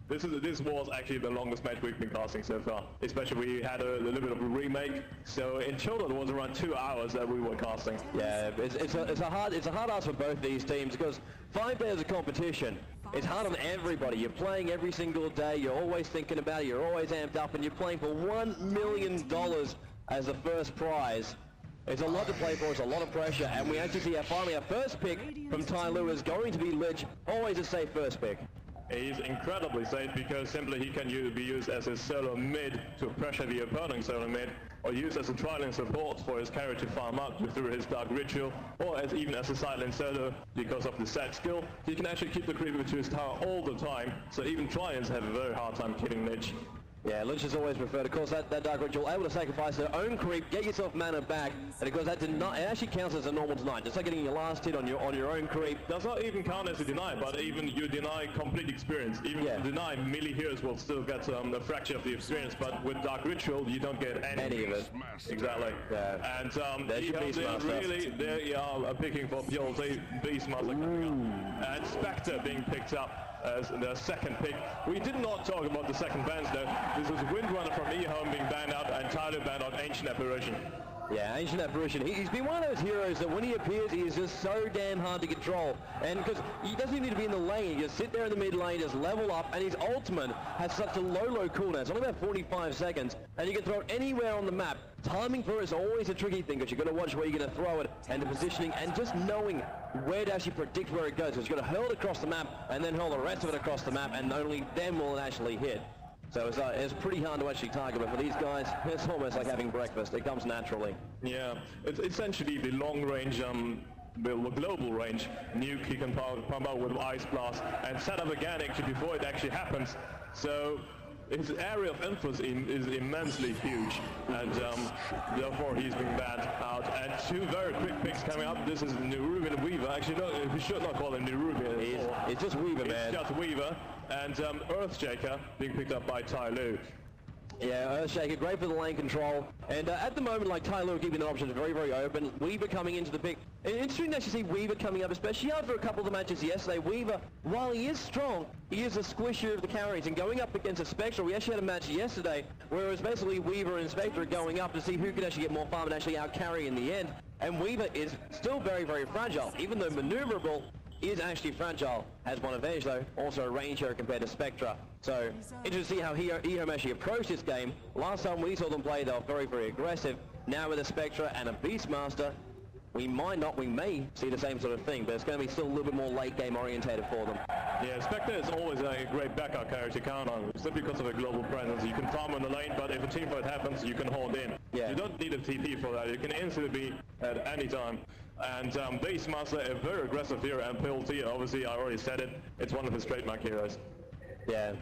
This was actually the longest match we've been casting so far. Especially we had a little bit of a remake, so in total it was around 2 hours that we were casting. Yeah, it's a hard ask for both these teams because 5 days of competition. It's hard on everybody. You're playing every single day. You're always thinking about it. You're always amped up, and you're playing for $1 million as the first prize. It's a lot to play for, it's a lot of pressure, and we actually see finally our first pick from TyLoo is going to be Lich, always a safe first pick. He's incredibly safe because simply he can be used as a solo mid to pressure the opponent solo mid, or used as a trialing support for his carry to farm up through his Dark Ritual, or even as a silent solo because of the set skill. He can actually keep the creeper to his tower all the time, so even Trians have a very hard time killing Lich. Yeah, Lich is always preferred. Of course, that Dark Ritual, able to sacrifice their own creep, get yourself mana back, and of course that it actually counts as a normal deny. Just like getting your last hit on your own creep. Does not even count as a deny, but even you deny complete experience. Even if you deny, melee heroes will still get a fraction of the experience, but with Dark Ritual you don't get any of it. Exactly. Yeah. And they are picking for the Beastmaster coming up. And Spectre being picked up as the second pick. We did not talk about the second bans though. This was Windrunner from EHome being banned out, and TyLoo banned out Ancient Apparition. Yeah, Ancient Apparition. He's been one of those heroes that when he appears, he is just so damn hard to control. And because he doesn't even need to be in the lane, he just sit there in the mid lane, just level up, and his ultimate has such a low cooldown. It's only about 45 seconds, and you can throw it anywhere on the map. Timing for it is always a tricky thing, because you've got to watch where you're going to throw it, and the positioning, and just knowing where to actually predict where it goes. Because you've got to hurl it across the map, and then hurl the rest of it across the map, and only then will it actually hit. So it's pretty hard to actually target, but for these guys, it's almost like having breakfast. It comes naturally. Yeah, it's essentially the long range, the global range nuke he can pump out with Ice Blast and set up again actually before it actually happens. So his area of influence is immensely huge, and therefore he's being banned out. And 2 very quick picks coming up. This is Nerubian Weaver. Actually, no, we should not call him Nerubian. It's just Weaver, man. It's just Weaver. And Earthshaker being picked up by TyLoo. Yeah, Earthshaker, great for the lane control. And at the moment, like TyLoo keeping the options very open. Weaver coming into the pick. Interesting to actually see Weaver coming up, especially after a couple of the matches yesterday. Weaver, while he is strong, he is a squisher of the carries. And going up against a Spectre, we actually had a match yesterday where it was basically Weaver and Spectre going up to see who could actually get more farm and actually out-carry in the end. And Weaver is still very fragile, even though maneuverable. Is actually fragile, has one advantage though, also a range hero compared to Spectra. So, interesting to see how EHome actually approached this game. Last time we saw them play, they were very aggressive. Now with a Spectra and a Beastmaster, we may see the same sort of thing, but it's going to be still a little bit more late game orientated for them. Yeah, Spectre is always a great backup character to count on, simply because of a global presence. You can farm on the lane, but if a team fight happens, you can hold in. Yeah. You don't need a TP for that. You can instantly be at any time. And Beastmaster, a very aggressive hero, and Penalty, obviously I already said it, it's one of his trademark heroes. Yeah.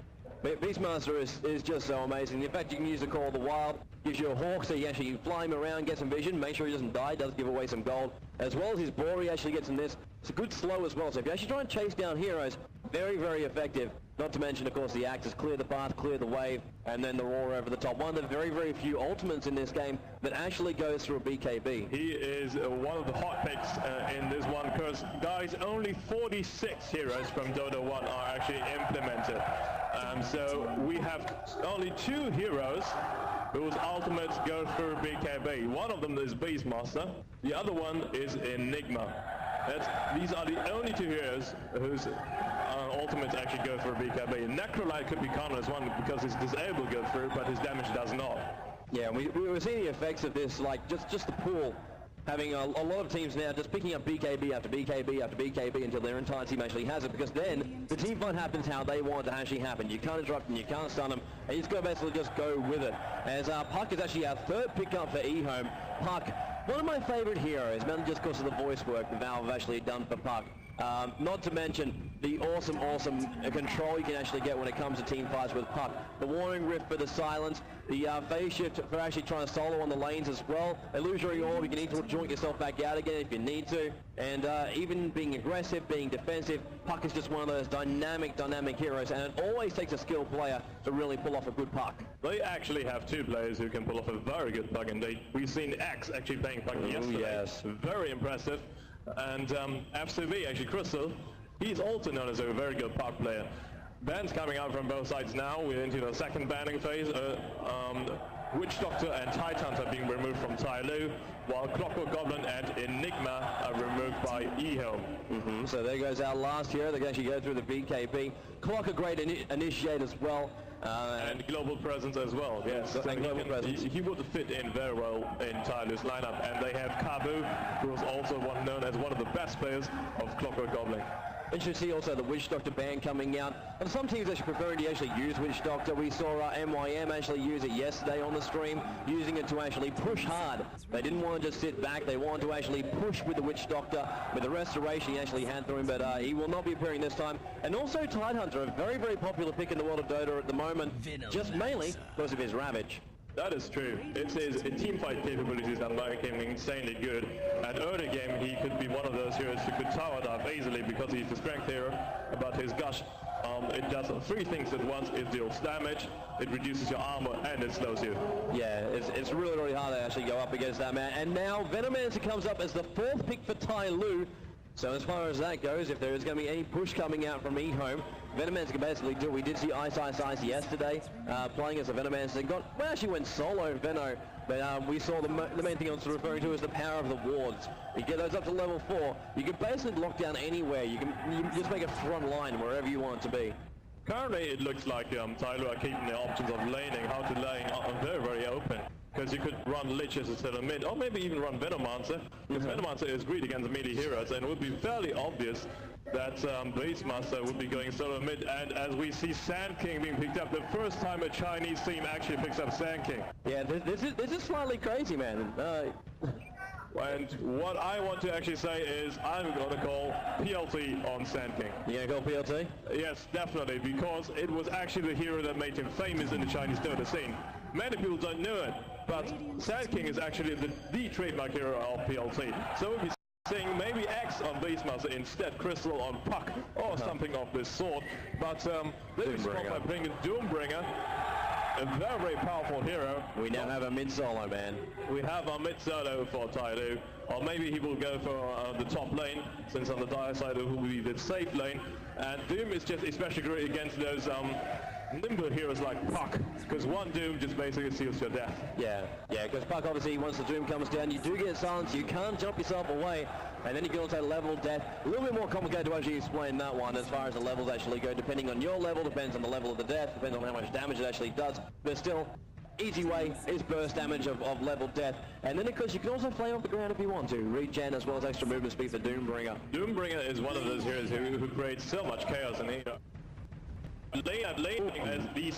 Beastmaster is just so amazing. In fact, you can use the Call of the Wild, gives you a hawk so you actually fly him around, get some vision, make sure he doesn't die, does give away some gold. As well as his boar, he actually gets in this. It's a good slow as well, so if you actually try and chase down heroes, very effective. Not to mention, of course, the axes clear the path, clear the wave, and then the roar over the top. One of the very few ultimates in this game that actually goes through a BKB. He is one of the hot picks in this one, because, guys, only 46 heroes from Dota 1 are actually implemented. So we have only 2 heroes whose ultimates go through BKB. One of them is Beastmaster, the other one is Enigma. These are the only 2 heroes whose ultimates actually go through BKB. Necrolite could be counted as one because his disable goes through, but his damage does not. Yeah, we were seeing the effects of this, like just the pool. Having a lot of teams now just picking up BKB after BKB after BKB until their entire team actually has it, because then the team fight happens how they want it to actually happen. You can't interrupt them, you can't stun them, and you just got to basically just go with it. As Puck is actually our 3rd pickup for EHome. Puck, one of my favorite heroes, mainly just because of the voice work the Valve have actually done for Puck. Not to mention the awesome control you can actually get when it comes to team fights with Puck. The Warring Rift for the silence, the phase shift for actually trying to solo on the lanes as well. Illusory Orb, you can need to joint yourself back out again if you need to. And even being aggressive, being defensive, Puck is just one of those dynamic heroes, and it always takes a skilled player to really pull off a good Puck. They actually have 2 players who can pull off a very good Puck indeed. We've seen X actually playing Puck yesterday. Yes. Very impressive. And FCV, actually Crystal, he's also known as a very good Puck player. Bans coming out from both sides now. We're into the second banning phase. Witch Doctor and Tidehunter being removed from TyLoo, while Clockwork Goblin and Enigma are removed by EHome. So there goes our last hero. They can actually go through the BKB. Clock a great initiate as well. And global presence as well, yes. So he would fit in very well in TyLoo's lineup. And they have Kabu, who is also known as one of the best players of Clockwork Goblin. Interesting to see also the Witch Doctor ban coming out. And some teams actually preferring to actually use Witch Doctor. We saw MYM actually use it yesterday on the stream, using it to actually push hard. They didn't want to just sit back. They wanted to actually push with the Witch Doctor, with the restoration he actually had through him, but he will not be appearing this time. And also Tidehunter, a very, very popular pick in the world of Dota at the moment, just mainly because of his Ravage. That is true. It's his teamfight capabilities that make him insanely good. And early game, he could be one of those heroes who could tower dive easily because he's a strength hero. But his gush, it does three things at once. It deals damage, it reduces your armor, and it slows you. Yeah, it's really, really hard to actually go up against that man. And now Venomancer comes up as the fourth pick for TyLoo. So as far as that goes, if there is going to be any push coming out from EHome, Venomancer can basically do it. We did see Ice yesterday playing as a Venomancer. Actually went solo Veno, but we saw the main thing I was referring to is the power of the wards. You get those up to level 4, you can basically lock down anywhere. You just make a front line wherever you want it to be. Currently, it looks like TyLoo are keeping the options of laning, how to lane very, very open. Because you could run Lich as a solo mid, or maybe even run Venomancer. Because Venomancer is great against melee heroes, and it would be fairly obvious that Beastmaster would be going solo mid. And as we see Sand King being picked up, the first time a Chinese team actually picks up Sand King. Yeah, this is slightly crazy, man. And what I want to actually say is I'm going to call PLT on Sand King. You going to call PLT? Yes, definitely, because it was actually the hero that made him famous in the Chinese Dota scene. Many people don't know it, but Sand King is actually the trademark hero of PLT. So we'll be seeing maybe X on Beastmaster instead, Crystal on Puck, or something of this sort. But this is by bringing Doombringer, a very, very powerful hero. We now have a mid-solo, man. We have a mid-solo for TyLoo, or maybe he will go for the top lane, since on the dire side it will be the safe lane. And Doom is just especially great against those nimble heroes like Puck, because one Doom just basically seals your death. Yeah, because Puck obviously, once the Doom comes down, you do get silenced, you can't jump yourself away, and then you can also level death. A little bit more complicated to actually explain that one as far as the levels actually go, depending on your level, depends on the level of the death, depends on how much damage it actually does, but still, easy way is burst damage of level death. And then of course you can also flame off the ground if you want to. Regen as well as extra movement speed for Doombringer. Doombringer is one of those heroes who creates so much chaos in here. Lane as these